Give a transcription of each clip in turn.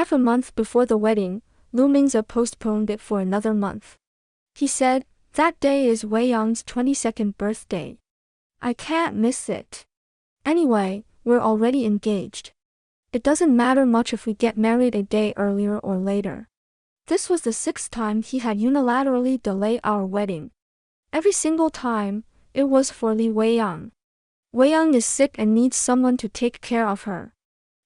Half a month before the wedding, Lu Mingze postponed it for another month. He said, "That day is Wei Yang's 22nd birthday. I can't miss it. Anyway, we're already engaged. It doesn't matter much if we get married a day earlier or later." This was the 6th time he had unilaterally delayed our wedding. Every single time, it was for Li Weiyang. Weiyang is sick and needs someone to take care of her.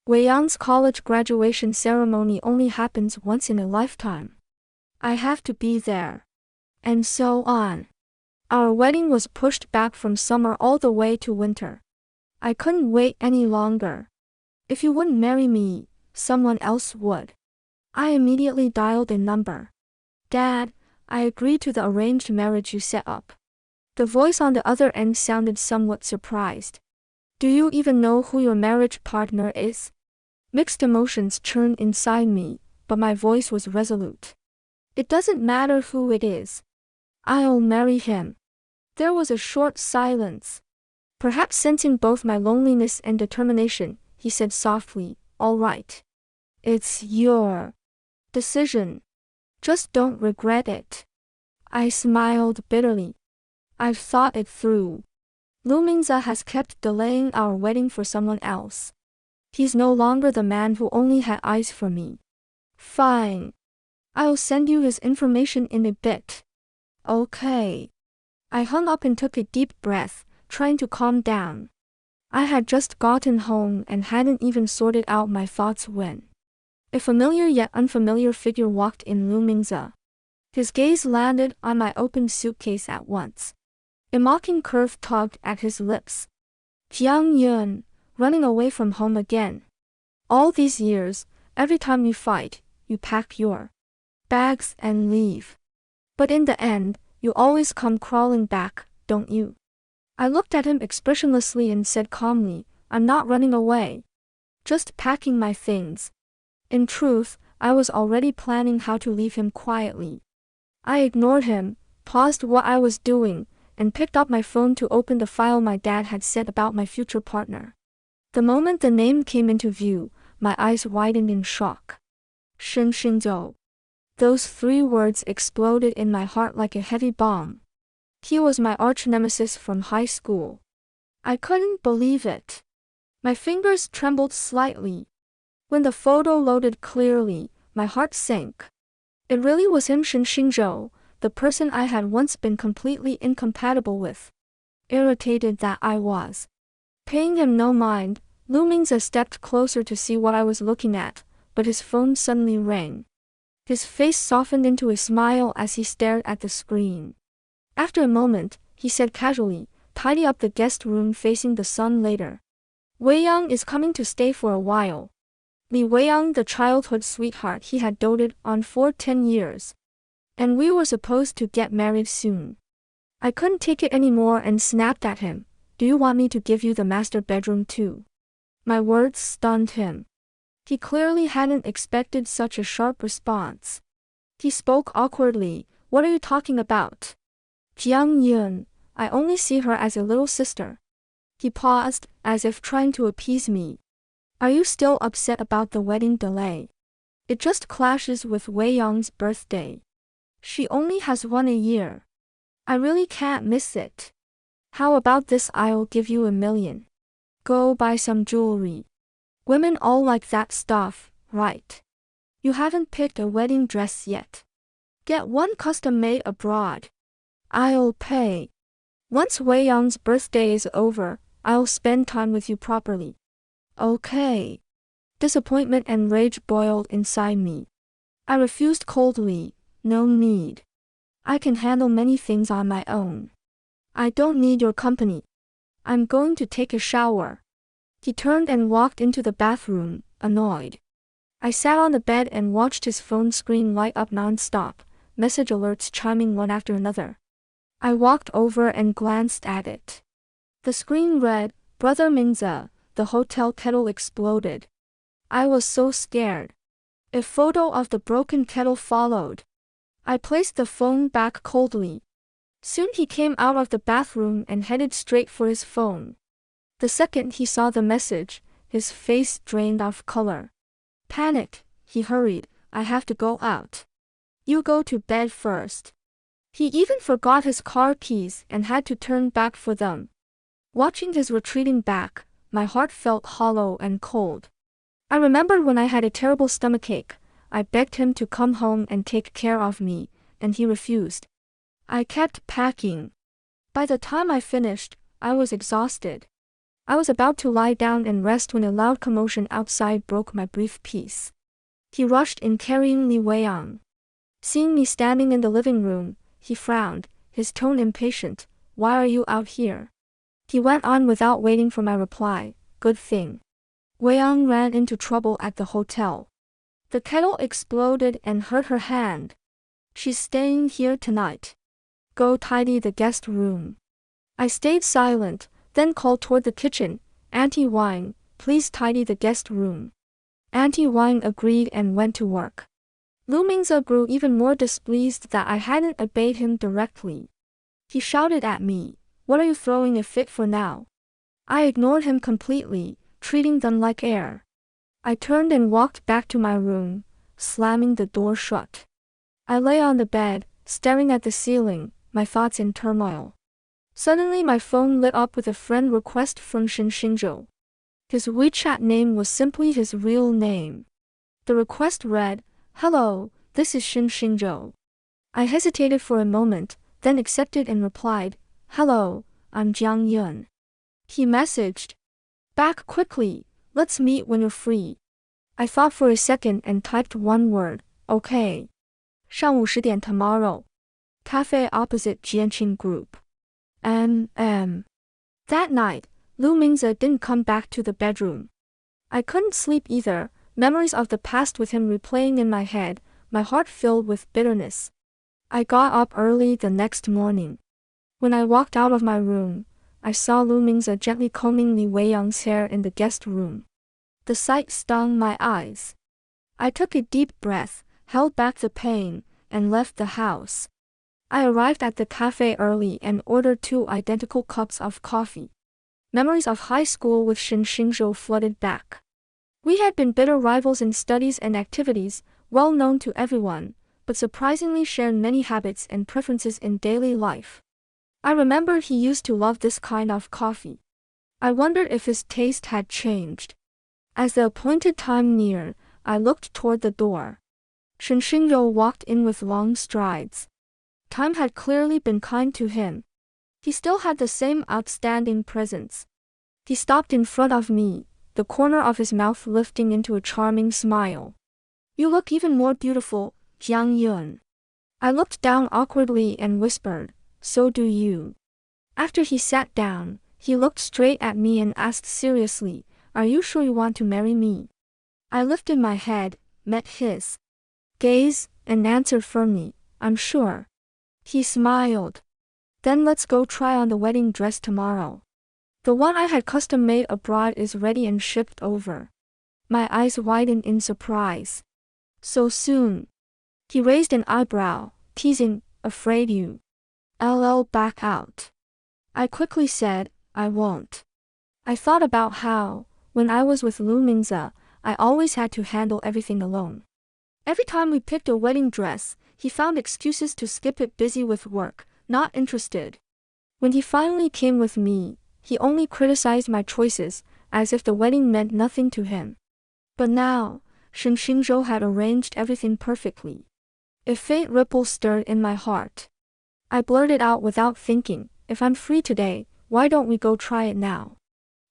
Weiyang's college graduation ceremony only happens once in a lifetime. I have to be there. And so on. Our wedding was pushed back from summer all the way to winter. I couldn't wait any longer. If you wouldn't marry me, someone else would. I immediately dialed a number. "Dad, I agreed to the arranged marriage you set up." The voice on the other end sounded somewhat surprised. "Do you even know who your marriage partner is?" Mixed emotions churned inside me, but my voice was resolute. "It doesn't matter who it is. I'll marry him." There was a short silence. Perhaps sensing both my loneliness and determination, he said softly, "All right. It's your decision. Just don't regret it." I smiled bitterly. I've thought it through. Lu Mingze has kept delaying our wedding for someone else. He's no longer the man who only had eyes for me. Fine. I'll send you his information in a bit. Okay. I hung up and took a deep breath, trying to calm down. I had just gotten home and hadn't even sorted out my thoughts when a familiar yet unfamiliar figure walked in. Lu Mingze. His gaze landed on my open suitcase at once. A mocking curve tugged at his lips. "Jiang Yun, running away from home again. All these years, every time you fight, you pack your bags and leave. But in the end, you always come crawling back, don't you?" I looked at him expressionlessly and said calmly, "I'm not running away. Just packing my things." In truth, I was already planning how to leave him quietly. I ignored him, paused what I was doing, and picked up my phone to open the file my dad had sent about my future partner. The moment the name came into view, my eyes widened in shock. Shen Xingzhou. Those 3 words exploded in my heart like a heavy bomb. He was my arch-nemesis from high school. I couldn't believe it. My fingers trembled slightly. When the photo loaded clearly, my heart sank. It really was him, Shen Xingzhou, the person I had once been completely incompatible with. Irritated that I was. Paying him no mind, Lu Mingze stepped closer to see what I was looking at, but his phone suddenly rang. His face softened into a smile as he stared at the screen. After a moment, he said casually, "Tidy up the guest room facing the sun later. Weiyang is coming to stay for a while." Li Weiyang, the childhood sweetheart he had doted on for 10 years. And we were supposed to get married soon. I couldn't take it anymore and snapped at him, "Do you want me to give you the master bedroom too?" My words stunned him. He clearly hadn't expected such a sharp response. He spoke awkwardly, "What are you talking about?" "Jiang Yun, I only see her as a little sister." He paused, as if trying to appease me. "Are you still upset about the wedding delay? It just clashes with Wei Yang's birthday. She only has one a year. I really can't miss it. How about this? I'll give you $1 million. Go buy some jewelry. Women all like that stuff, right? You haven't picked a wedding dress yet. Get one custom made abroad. I'll pay. Once Wei Yang's birthday is over, I'll spend time with you properly." Okay. Disappointment and rage boiled inside me. I refused coldly, "No need. I can handle many things on my own. I don't need your company. I'm going to take a shower." He turned and walked into the bathroom, annoyed. I sat on the bed and watched his phone screen light up non-stop, message alerts chiming one after another. I walked over and glanced at it. The screen read, "Brother Mingze, the hotel kettle exploded." I was so scared. A photo of the broken kettle followed. I placed the phone back coldly. Soon he came out of the bathroom and headed straight for his phone. The second he saw the message, his face drained of color. Panic, He hurried, I have to go out. You go to bed first. He even forgot his car keys and had to turn back for them. Watching his retreating back, my heart felt hollow and cold. I remembered when I had a terrible stomachache. I begged him to come home and take care of me, and he refused. I kept packing. By the time I finished, I was exhausted. I was about to lie down and rest when a loud commotion outside broke my brief peace. He rushed in carrying Li Weiyang. Seeing me standing in the living room, he frowned, his tone impatient. Why are you out here? He went on without waiting for my reply. Good thing. Weiyang ran into trouble at the hotel. The kettle exploded and hurt her hand. She's staying here tonight. Go tidy the guest room. I stayed silent, then called toward the kitchen. Auntie Wang, please tidy the guest room. Auntie Wang agreed and went to work. Lu Mingze grew even more displeased that I hadn't obeyed him directly. He shouted at me, what are you throwing a fit for now? I ignored him completely, treating them like air. I turned and walked back to my room, slamming the door shut. I lay on the bed, staring at the ceiling, my thoughts in turmoil. Suddenly my phone lit up with a friend request from Shen Xingzhou. His WeChat name was simply his real name. The request read, Hello, this is Shen Xingzhou. I hesitated for a moment, then accepted and replied, Hello, I'm Jiang Yun. He messaged, Back quickly, let's meet when you're free. I thought for a second and typed one word, okay. 上午10点 tomorrow. Cafe opposite Jianqing Group. That night, Lu Mingze didn't come back to the bedroom. I couldn't sleep either, memories of the past with him replaying in my head, my heart filled with bitterness. I got up early the next morning. When I walked out of my room, I saw Lu Mingze gently combing Li Weiyang's hair in the guest room. The sight stung my eyes. I took a deep breath, held back the pain, and left the house. I arrived at the cafe early and ordered 2 identical cups of coffee. Memories of high school with Shen Xingzhou flooded back. We had been bitter rivals in studies and activities, well known to everyone, but surprisingly shared many habits and preferences in daily life. I remembered he used to love this kind of coffee. I wondered if his taste had changed. As the appointed time neared, I looked toward the door. Shen Xingzhou walked in with long strides. Time had clearly been kind to him. He still had the same outstanding presence. He stopped in front of me, the corner of his mouth lifting into a charming smile. You look even more beautiful, Jiang Yun. I looked down awkwardly and whispered, So do you. After he sat down, he looked straight at me and asked seriously, Are you sure you want to marry me? I lifted my head, met his gaze, and answered firmly, I'm sure. He smiled. Then let's go try on the wedding dress tomorrow. The one I had custom made abroad is ready and shipped over. My eyes widened in surprise. So soon? He raised an eyebrow, teasing, afraid you back out. I quickly said, I won't. I thought about how, when I was with Lu Mingze, I always had to handle everything alone. Every time we picked a wedding dress, he found excuses to skip it, busy with work, not interested. When he finally came with me, he only criticized my choices, as if the wedding meant nothing to him. But now, Shen Xingzhou had arranged everything perfectly. A faint ripple stirred in my heart. I blurted out without thinking, If I'm free today, why don't we go try it now?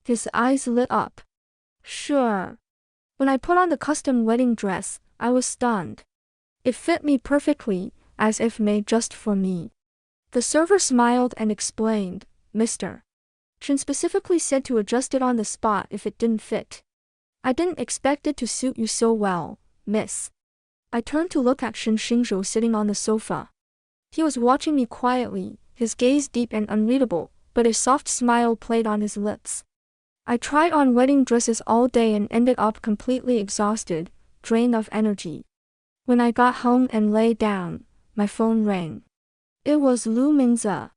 His eyes lit up. Sure. When I put on the custom wedding dress, I was stunned. It fit me perfectly, as if made just for me. The server smiled and explained, Mr. Shen specifically said to adjust it on the spot if it didn't fit. I didn't expect it to suit you so well, miss. I turned to look at Shen Xingzhou sitting on the sofa. He was watching me quietly, his gaze deep and unreadable, but a soft smile played on his lips. I tried on wedding dresses all day and ended up completely exhausted, drained of energy. When I got home and lay down, my phone rang. It was Lu Mingze.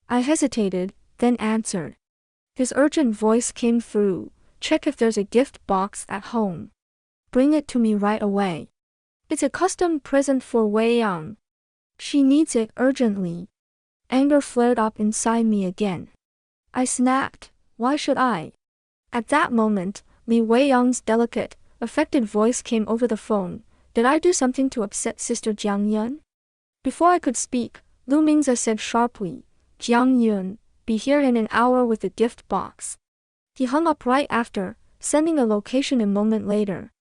I hesitated, then answered. His urgent voice came through, Check if there's a gift box at home. Bring it to me right away. It's a custom present for Wei Yang. She needs it urgently. Anger flared up inside me again. I snapped, why should I? At that moment, Li Wei Yang's delicate, affected voice came over the phone. Did I do something to upset Sister Jiang Yun? Before I could speak, Lu Mingze said sharply, Jiang Yun, be here in an hour with the gift box. He hung up right after, sending a location a moment later.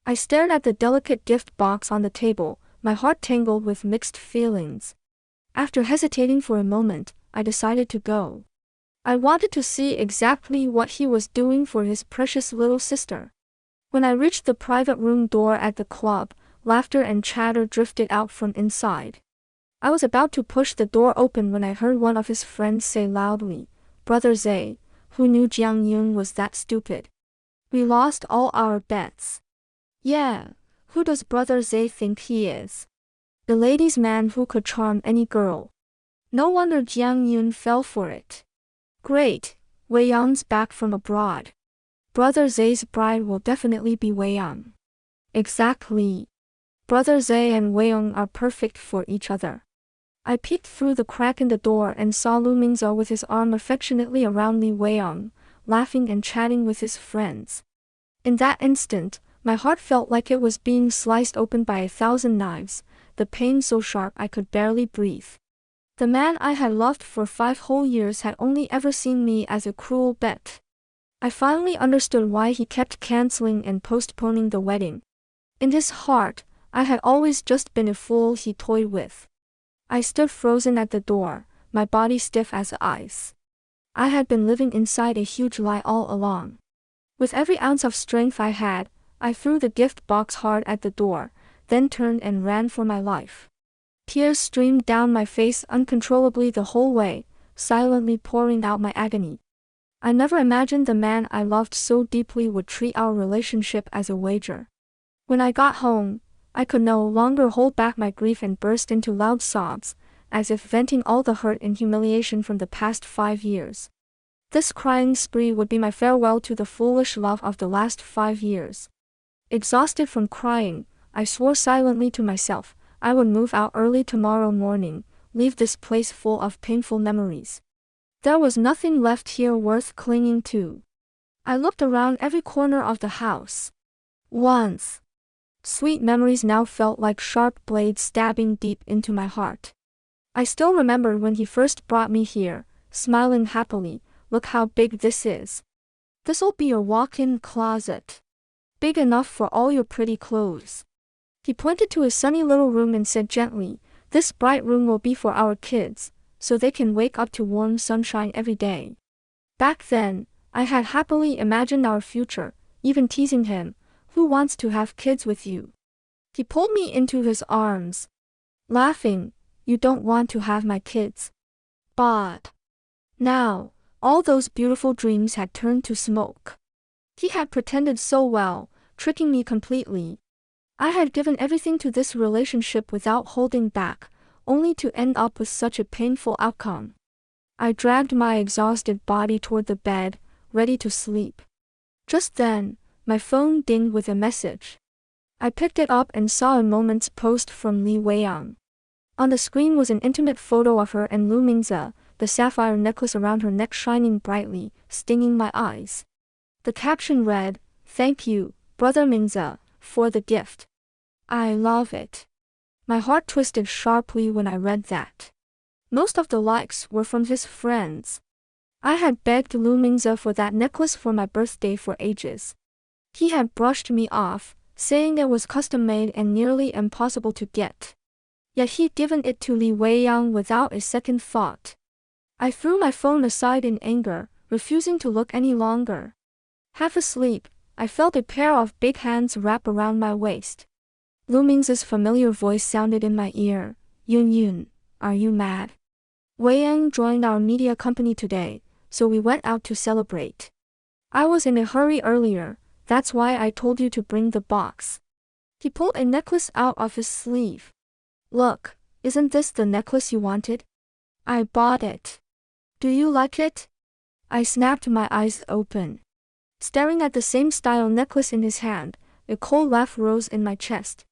I stared at the delicate gift box on the table, my heart tangled with mixed feelings. After hesitating for a moment, I decided to go. I wanted to see exactly what he was doing for his precious little sister. When I reached the private room door at the club, laughter and chatter drifted out from inside. I was about to push the door open when I heard one of his friends say loudly, Brother Zay, who knew Jiang Yun was that stupid? We lost all our bets. Yeah, who does Brother Zay think he is? The ladies' man who could charm any girl. No wonder Jiang Yun fell for it. Great, Wei Yang's back from abroad. Brother Zay's bride will definitely be Wei Yang. Exactly. Brother Zay and Wei Yang are perfect for each other. I peeked through the crack in the door and saw Lu Mingze with his arm affectionately around Li Wei Yang, laughing and chatting with his friends. In that instant, my heart felt like it was being sliced open by 1,000 knives, the pain so sharp I could barely breathe. The man I had loved for 5 whole years had only ever seen me as a cruel bet. I finally understood why he kept canceling and postponing the wedding. In his heart, I had always just been a fool he toyed with. I stood frozen at the door, my body stiff as ice. I had been living inside a huge lie all along. With every ounce of strength I had, I threw the gift box hard at the door, then turned and ran for my life. Tears streamed down my face uncontrollably the whole way, silently pouring out my agony. I never imagined the man I loved so deeply would treat our relationship as a wager. When I got home, I could no longer hold back my grief and burst into loud sobs, as if venting all the hurt and humiliation from the past 5 years. This crying spree would be my farewell to the foolish love of the last 5 years. Exhausted from crying, I swore silently to myself, I would move out early tomorrow morning, leave this place full of painful memories. There was nothing left here worth clinging to. I looked around every corner of the house. Once. Sweet memories now felt like sharp blades stabbing deep into my heart. I still remember when he first brought me here, smiling happily, look how big this is. This'll be your walk-in closet. Big enough for all your pretty clothes. He pointed to his sunny little room and said gently, this bright room will be for our kids, so they can wake up to warm sunshine every day. Back then, I had happily imagined our future, even teasing him, who wants to have kids with you? He pulled me into his arms. Laughing, you don't want to have my kids. But now, all those beautiful dreams had turned to smoke. He had pretended so well, tricking me completely. I had given everything to this relationship without holding back, only to end up with such a painful outcome. I dragged my exhausted body toward the bed, ready to sleep. Just then, my phone dinged with a message. I picked it up and saw a moment's post from Li Wei Yang. On the screen was an intimate photo of her and Lu Mingze, the sapphire necklace around her neck shining brightly, stinging my eyes. The caption read, Thank you, Brother Mingze, for the gift. I love it. My heart twisted sharply when I read that. Most of the likes were from his friends. I had begged Lu Mingze for that necklace for my birthday for ages. He had brushed me off, saying it was custom-made and nearly impossible to get. Yet he'd given it to Li Wei Yang without a second thought. I threw my phone aside in anger, refusing to look any longer. Half asleep, I felt a pair of big hands wrap around my waist. Lu Mingze's familiar voice sounded in my ear. Yun Yun, are you mad? Wei Yang joined our media company today, so we went out to celebrate. I was in a hurry earlier, that's why I told you to bring the box. He pulled a necklace out of his sleeve. Look, isn't this the necklace you wanted? I bought it. Do you like it? I snapped my eyes open. Staring at the same style necklace in his hand, a cold laugh rose in my chest.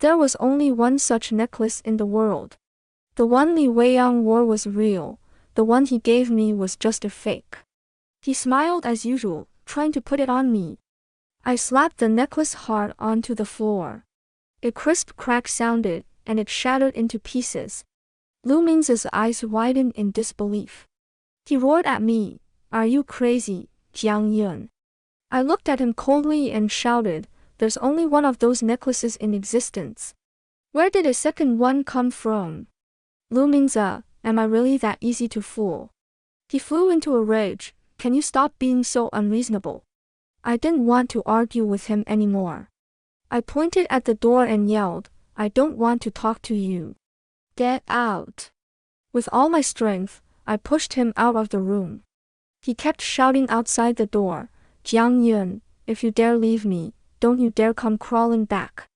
There was only one such necklace in the world. The one Li Weiyang wore was real, the one he gave me was just a fake. He smiled as usual, trying to put it on me. I slapped the necklace hard onto the floor. A crisp crack sounded, and it shattered into pieces. Lu Ming's eyes widened in disbelief. He roared at me, "Are you crazy, Jiang Yun?" I looked at him coldly and shouted, "There's only one of those necklaces in existence. Where did a second one come from? Lu Ming's, am I really that easy to fool?" He flew into a rage. "Can you stop being so unreasonable?" I didn't want to argue with him anymore. I pointed at the door and yelled, "I don't want to talk to you. Get out." With all my strength, I pushed him out of the room. He kept shouting outside the door, "Jiang Yun, if you dare leave me, don't you dare come crawling back."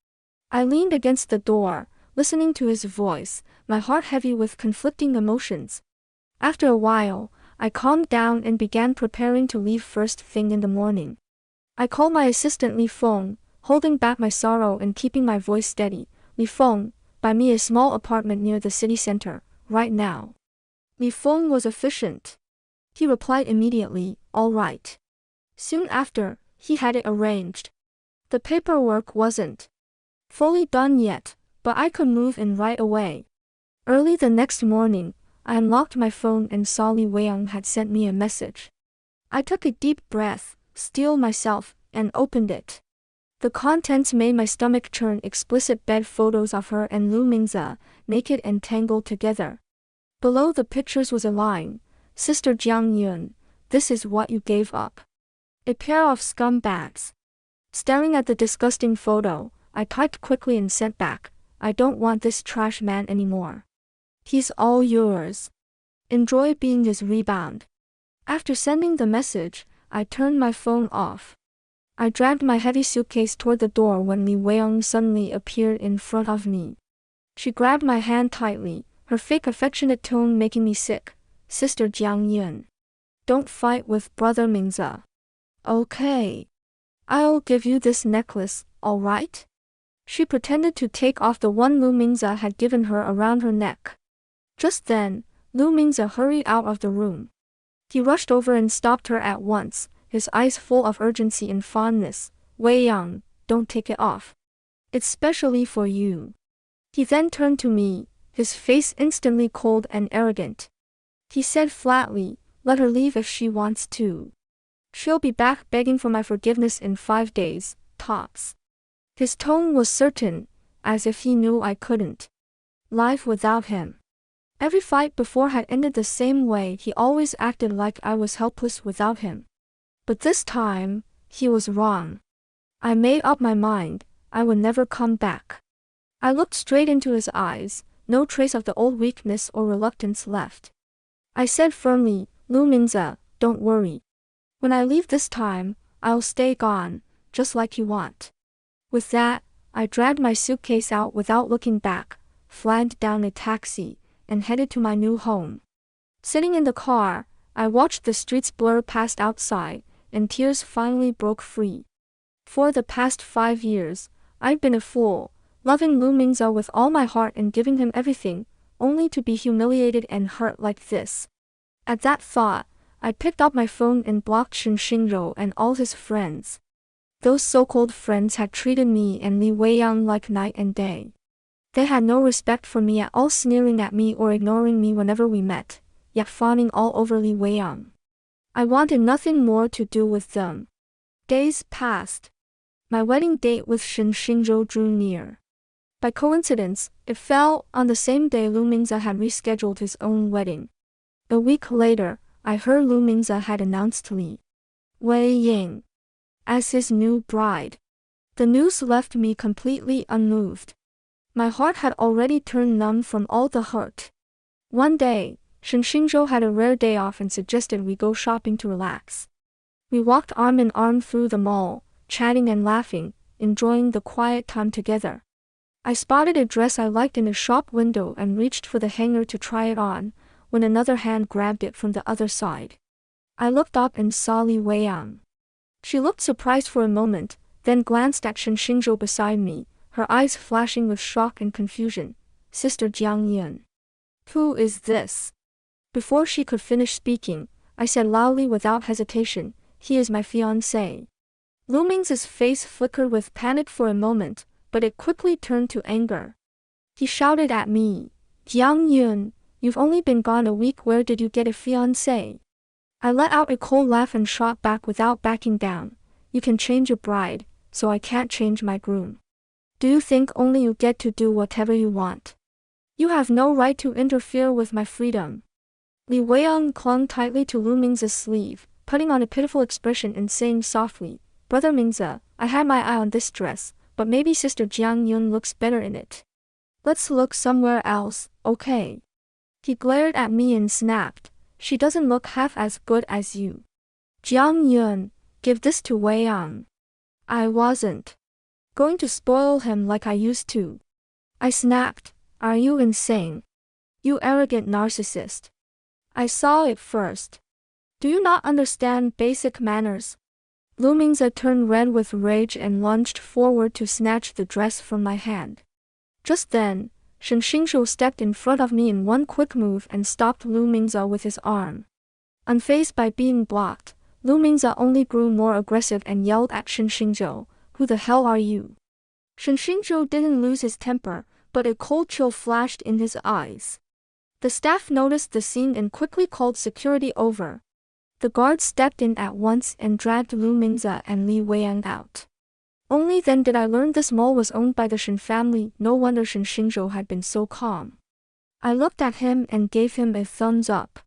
I leaned against the door, listening to his voice, my heart heavy with conflicting emotions. After a while, I calmed down and began preparing to leave first thing in the morning. I called my assistant Li Feng, holding back my sorrow and keeping my voice steady. "Li Feng, buy me a small apartment near the city center, right now." Li Feng was efficient. He replied immediately, "All right." Soon after, he had it arranged. The paperwork wasn't fully done yet, but I could move in right away. Early the next morning, I unlocked my phone and saw Li Weiyang had sent me a message. I took a deep breath, steeled myself, and opened it. The contents made my stomach churn. Explicit bed photos of her and Lu Ming's, naked and tangled together. Below the pictures was a line, "Sister Jiang Yun, this is what you gave up. A pair of scumbags." Staring at the disgusting photo, I typed quickly and sent back, "I don't want this trash man anymore. He's all yours. Enjoy being his rebound." After sending the message, I turned my phone off. I dragged my heavy suitcase toward the door when Li Weiyang suddenly appeared in front of me. She grabbed my hand tightly, her fake affectionate tone making me sick. "Sister Jiang Yun, don't fight with Brother Ming's. Okay. I'll give you this necklace, all right?" She pretended to take off the one Lu Ming's had given her around her neck. Just then, Lu Ming's hurried out of the room. He rushed over and stopped her at once, his eyes full of urgency and fondness. "Weiyang, don't take it off. It's specially for you." He then turned to me, his face instantly cold and arrogant. He said flatly, "Let her leave if she wants to. She'll be back begging for my forgiveness in 5 days, tops." His tone was certain, as if he knew I couldn't live without him. Every fight before had ended the same way. He always acted like I was helpless without him. But this time, he was wrong. I made up my mind, I would never come back. I looked straight into his eyes, no trace of the old weakness or reluctance left. I said firmly, "Lu Ming's, don't worry. When I leave this time, I'll stay gone, just like you want." With that, I dragged my suitcase out without looking back, flagged down a taxi, and headed to my new home. Sitting in the car, I watched the streets blur past outside, and tears finally broke free. For the past 5 years, I'd been a fool, loving Lu Ming's with all my heart and giving him everything, only to be humiliated and hurt like this. At that thought, I picked up my phone and blocked Shen Xingzhou and all his friends. Those so-called friends had treated me and Li Weiyang like night and day. They had no respect for me at all, sneering at me or ignoring me whenever we met, yet fawning all over Li Weiyang. I wanted nothing more to do with them. Days passed. My wedding date with Shen Xingzhou drew near. By coincidence, it fell on the same day Lu Ming's had rescheduled his own wedding. A week later, I heard Lu Ming's had announced Li Weiyang as his new bride. The news left me completely unmoved. My heart had already turned numb from all the hurt. One day, Shen Xingzhou had a rare day off and suggested we go shopping to relax. We walked arm in arm through the mall, chatting and laughing, enjoying the quiet time together. I spotted a dress I liked in a shop window and reached for the hanger to try it on, when another hand grabbed it from the other side. I looked up and saw Li Weiyang. She looked surprised for a moment, then glanced at Shen Xingzhou beside me, her eyes flashing with shock and confusion. Sister Jiang Yun. Who is this? Before she could finish speaking, I said loudly without hesitation, he is my fiancé. Lu Ming's face flickered with panic for a moment, but it quickly turned to anger. He shouted at me, Jiang Yun, you've only been gone a week, where did you get a fiancé? I let out a cold laugh and shot back without backing down, you can change your bride, so I can't change my groom. Do you think only you get to do whatever you want? You have no right to interfere with my freedom. Li Weiyang clung tightly to Lu Ming's sleeve, putting on a pitiful expression and saying softly, Brother Mingze, I had my eye on this dress, but maybe Sister Jiang Yun looks better in it. Let's look somewhere else, okay? He glared at me and snapped, she doesn't look half as good as you. Jiang Yun, give this to Weiyang. I wasn't going to spoil him like I used to. I snapped, are you insane? You arrogant narcissist. I saw it first. Do you not understand basic manners? Lu Mingze turned red with rage and lunged forward to snatch the dress from my hand. Just then, Shen Xingzhou stepped in front of me in one quick move and stopped Lu Mingze with his arm. Unfazed by being blocked, Lu Mingze only grew more aggressive and yelled at Shen Xingzhou, who the hell are you? Shen Xingzhou didn't lose his temper, but a cold chill flashed in his eyes. The staff noticed the scene and quickly called security over. The guards stepped in at once and dragged Lu Mingze and Li Weiyang out. Only then did I learn this mall was owned by the Shen family, no wonder Shen Xingzhou had been so calm. I looked at him and gave him a thumbs up.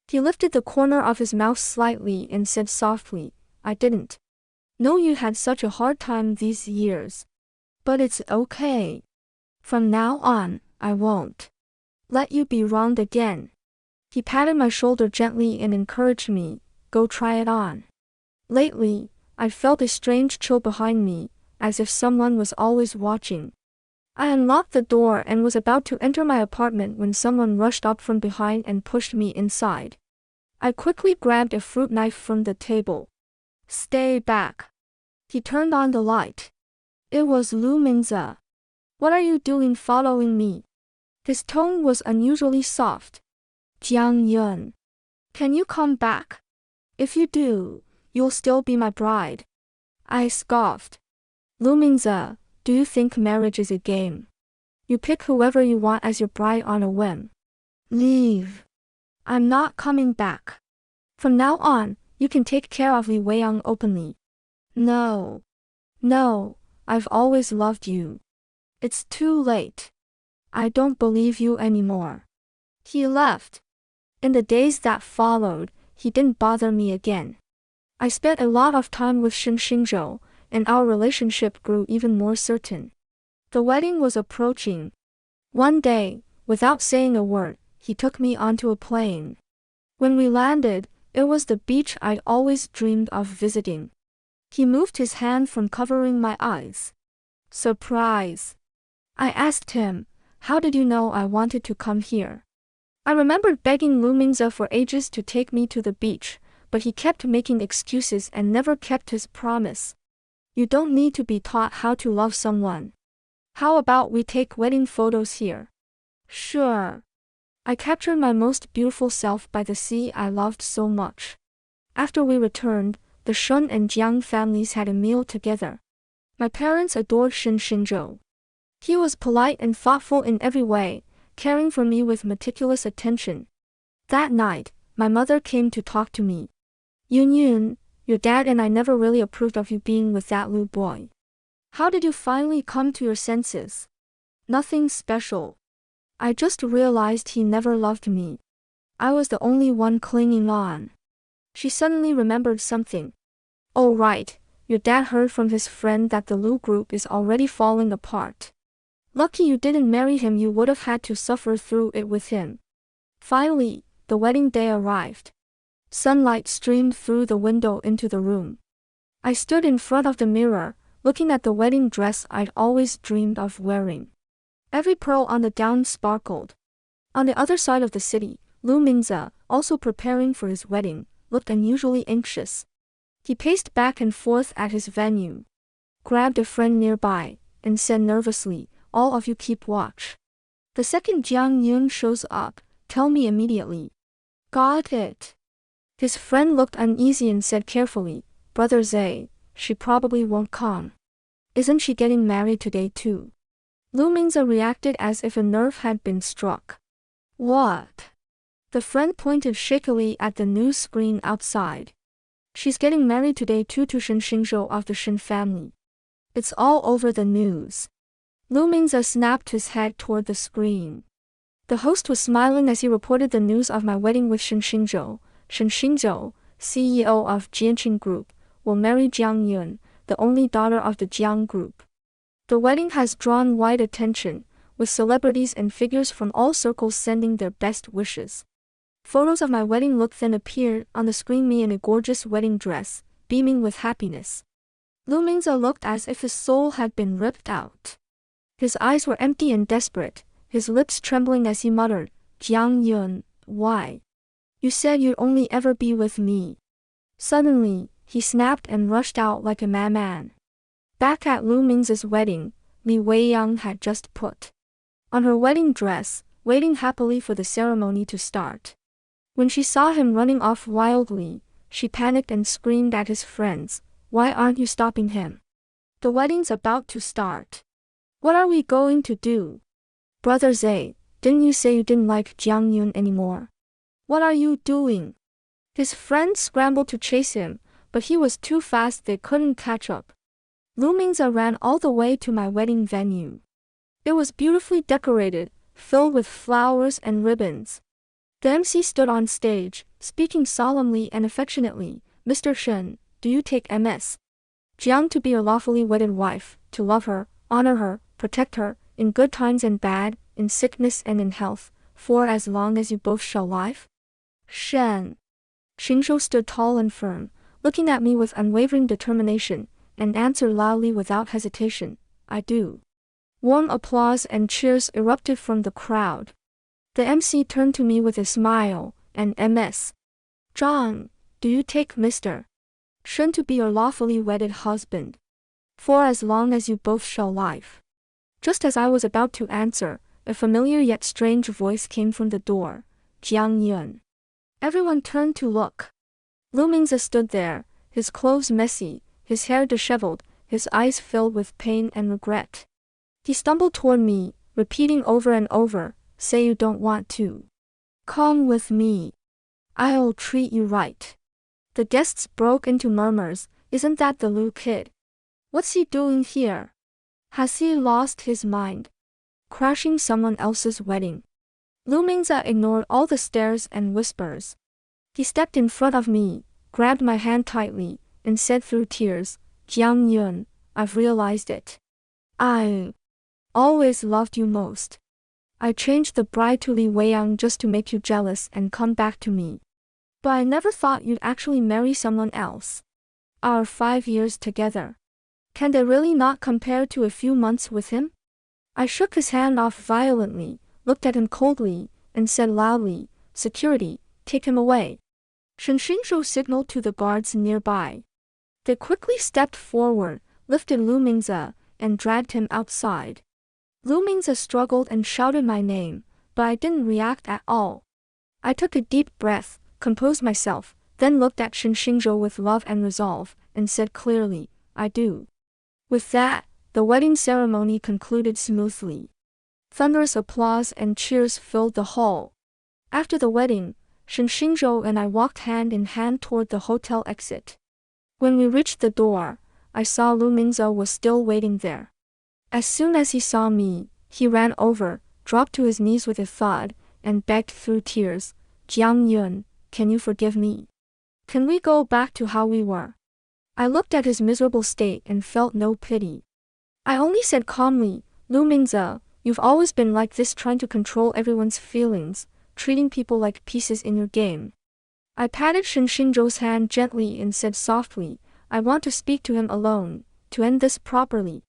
He lifted the corner of his mouth slightly and said softly, I didn't know you had such a hard time these years. But it's okay. From now on, I won't let you be wronged again. He patted my shoulder gently and encouraged me, go try it on. Lately, I felt a strange chill behind me, as if someone was always watching. I unlocked the door and was about to enter my apartment when someone rushed up from behind and pushed me inside. I quickly grabbed a fruit knife from the table. Stay back. He turned on the light. It was Lu Mingze. What are you doing following me? His tone was unusually soft. Jiang Yun, can you come back? If you do, you'll still be my bride. I scoffed. Lu Mingze, do you think marriage is a game? You pick whoever you want as your bride on a whim. Leave. I'm not coming back. From now on, you can take care of Li Weiyang openly. No. No, I've always loved you. It's too late. I don't believe you anymore. He left. In the days that followed, he didn't bother me again. I spent a lot of time with Shen Xingzhou, and our relationship grew even more certain. The wedding was approaching. One day, without saying a word, he took me onto a plane. When we landed, it was the beach I'd always dreamed of visiting. He moved his hand from covering my eyes. Surprise. I asked him, how did you know I wanted to come here? I remembered begging Lu Mingze for ages to take me to the beach, but he kept making excuses and never kept his promise. You don't need to be taught how to love someone. How about we take wedding photos here? Sure. I captured my most beautiful self by the sea I loved so much. After we returned, the Shen and Jiang families had a meal together. My parents adored Shen Xingzhou. He was polite and thoughtful in every way, caring for me with meticulous attention. That night, my mother came to talk to me. Yun Yun, your dad and I never really approved of you being with that Lu boy. How did you finally come to your senses? Nothing special. I just realized he never loved me. I was the only one clinging on. She suddenly remembered something. Oh right, your dad heard from his friend that the Lu group is already falling apart. Lucky you didn't marry him, you would have had to suffer through it with him. Finally, the wedding day arrived. Sunlight streamed through the window into the room. I stood in front of the mirror, looking at the wedding dress I'd always dreamed of wearing. Every pearl on the gown sparkled. On the other side of the city, Lu Mingze, also preparing for his wedding, looked unusually anxious. He paced back and forth at his venue. grabbed a friend nearby, and said nervously, "All of you keep watch. The second Jiang Yun shows up, tell me immediately." "Got it." His friend looked uneasy and said carefully, "Brother Zay, she probably won't come. Isn't she getting married today too?" Lu Mingze reacted as if a nerve had been struck. "What?" The friend pointed shakily at the news screen outside. "She's getting married today too to Shen Xingzhou of the Shen family. It's all over the news." Lu Mingze snapped his head toward the screen. The host was smiling as he reported the news of my wedding with Shen Xingzhou. Shen Xingzhou, CEO of Jianqing Group, will marry Jiang Yun, the only daughter of the Jiang Group. The wedding has drawn wide attention, with celebrities and figures from all circles sending their best wishes. Photos of my wedding look then appeared on the screen, me in a gorgeous wedding dress, beaming with happiness. Lu Mingze looked as if his soul had been ripped out. His eyes were empty and desperate, his lips trembling as he muttered, "Jiang Yun, why? You said you'd only ever be with me." Suddenly, he snapped and rushed out like a madman. Back at Lu Mingze's wedding, Li Weiyang had just put on her wedding dress, waiting happily for the ceremony to start. When she saw him running off wildly, she panicked and screamed at his friends, "Why aren't you stopping him? The wedding's about to start. What are we going to do? Brother Zay, didn't you say you didn't like Jiang Yun anymore? What are you doing?" His friends scrambled to chase him, but he was too fast, they couldn't catch up. Lu Mingze ran all the way to my wedding venue. It was beautifully decorated, filled with flowers and ribbons. The MC stood on stage, speaking solemnly and affectionately, "Mr. Shen, do you take Ms. Jiang to be your lawfully wedded wife, to love her, honor her, protect her, in good times and bad, in sickness and in health, for as long as you both shall live?" Shen Xingzhou stood tall and firm, looking at me with unwavering determination, and answered loudly without hesitation, "I do." Warm applause and cheers erupted from the crowd. The MC turned to me with a smile, and Ms. Zhang, do you take Mr. Shen to be your lawfully wedded husband, for as long as you both shall live? Just as I was about to answer, a familiar yet strange voice came from the door, "Jiang Yun." Everyone turned to look. Lu Mingze stood there, his clothes messy, his hair disheveled, his eyes filled with pain and regret. He stumbled toward me, repeating over and over, "Say you don't want to. Come with me. I'll treat you right." The guests broke into murmurs, "Isn't that the Lu kid? What's he doing here? Has he lost his mind? Crashing someone else's wedding?" Lu Mingze ignored all the stares and whispers. He stepped in front of me, grabbed my hand tightly, and said through tears, "Jiang Yun, I've realized it. I always loved you most. I changed the bride to Li Weiyang just to make you jealous and come back to me. But I never thought you'd actually marry someone else. Our 5 years together, can they really not compare to a few months with him?" I shook his hand off violently, looked at him coldly, and said loudly, "Security, take him away." Shen Xingzhou signaled to the guards nearby. They quickly stepped forward, lifted Lu Mingze, and dragged him outside. Lu Mingze struggled and shouted my name, but I didn't react at all. I took a deep breath, composed myself, then looked at Shen Xingzhou with love and resolve, and said clearly, "I do." With that, the wedding ceremony concluded smoothly. Thunderous applause and cheers filled the hall. After the wedding, Shen Xingzhou and I walked hand in hand toward the hotel exit. When we reached the door, I saw Lu Mingze was still waiting there. As soon as he saw me, he ran over, dropped to his knees with a thud, and begged through tears, "Jiang Yun, can you forgive me? Can we go back to how we were?" I looked at his miserable state and felt no pity. I only said calmly, "Lu Mingze, you've always been like this, trying to control everyone's feelings, treating people like pieces in your game." I patted Shen Xingzhou's hand gently and said softly, "I want to speak to him alone, to end this properly."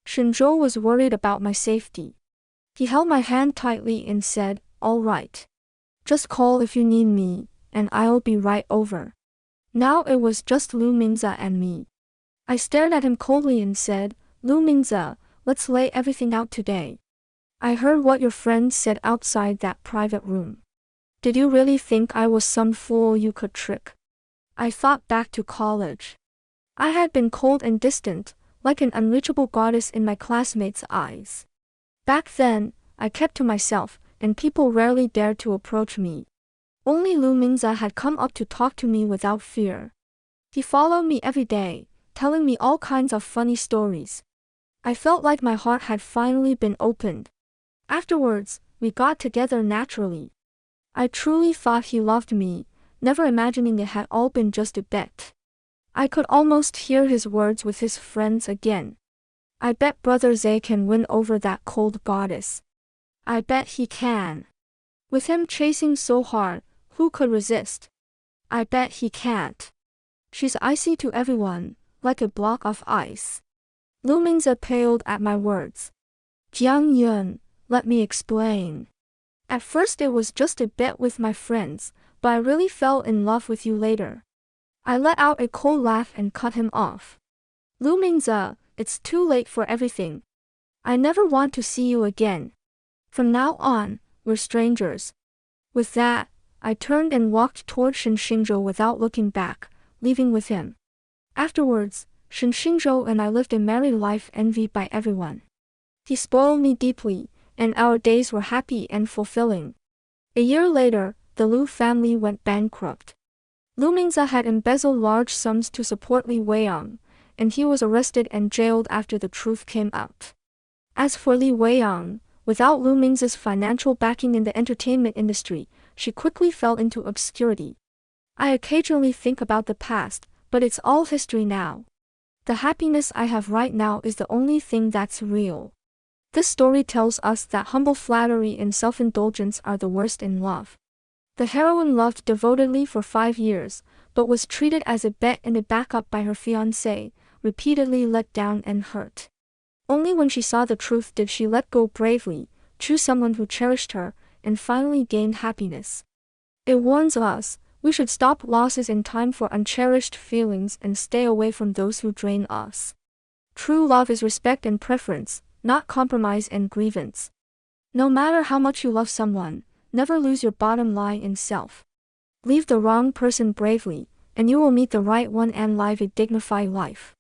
Xingzhou was worried about my safety. He held my hand tightly and said, "All right. Just call if you need me, and I'll be right over." Now it was just Lu Mingze and me. I stared at him coldly and said, Lu Mingze, let's lay everything out today. I heard what your friend said outside that private room. Did you really think I was some fool you could trick? I thought back to college. I had been cold and distant, like an unreachable goddess in my classmates' eyes. Back then, I kept to myself, and people rarely dared to approach me. Only Lu Mingze had come up to talk to me without fear. He followed me every day, telling me all kinds of funny stories. I felt like my heart had finally been opened. Afterwards, we got together naturally. I truly thought he loved me, never imagining it had all been just a bet. I could almost hear his words with his friends again. I bet Brother Zay can win over that cold goddess. I bet he can. With him chasing so hard, who could resist? I bet he can't. She's icy to everyone, like a block of ice. Lu Mingze paled at my words. Jiang Yun, let me explain. At first it was just a bet with my friends, but I really fell in love with you later. I let out a cold laugh and cut him off. Lu Mingze, it's too late for everything. I never want to see you again. From now on, we're strangers. With that, I turned and walked toward Shen Xingzhou without looking back, leaving with him. Afterwards, Shen Xingzhou and I lived a merry life envied by everyone. He spoiled me deeply, and our days were happy and fulfilling. A year later, the Lu family went bankrupt. Lu Mingze had embezzled large sums to support Li Weiyang, and he was arrested and jailed after the truth came out. As for Li Weiyang, without Lu Mingze's financial backing in the entertainment industry, she quickly fell into obscurity. I occasionally think about the past, but it's all history now. The happiness I have right now is the only thing that's real. This story tells us that humble flattery and self-indulgence are the worst in love. The heroine loved devotedly for 5 years, but was treated as a bet and a backup by her fiancé, repeatedly let down and hurt. Only when she saw the truth did she let go bravely, choose someone who cherished her, and finally gained happiness. It warns us, we should stop losses in time for uncherished feelings and stay away from those who drain us. True love is respect and preference, not compromise and grievance. No matter how much you love someone, never lose your bottom line in self. Leave the wrong person bravely, and you will meet the right one and live a dignified life.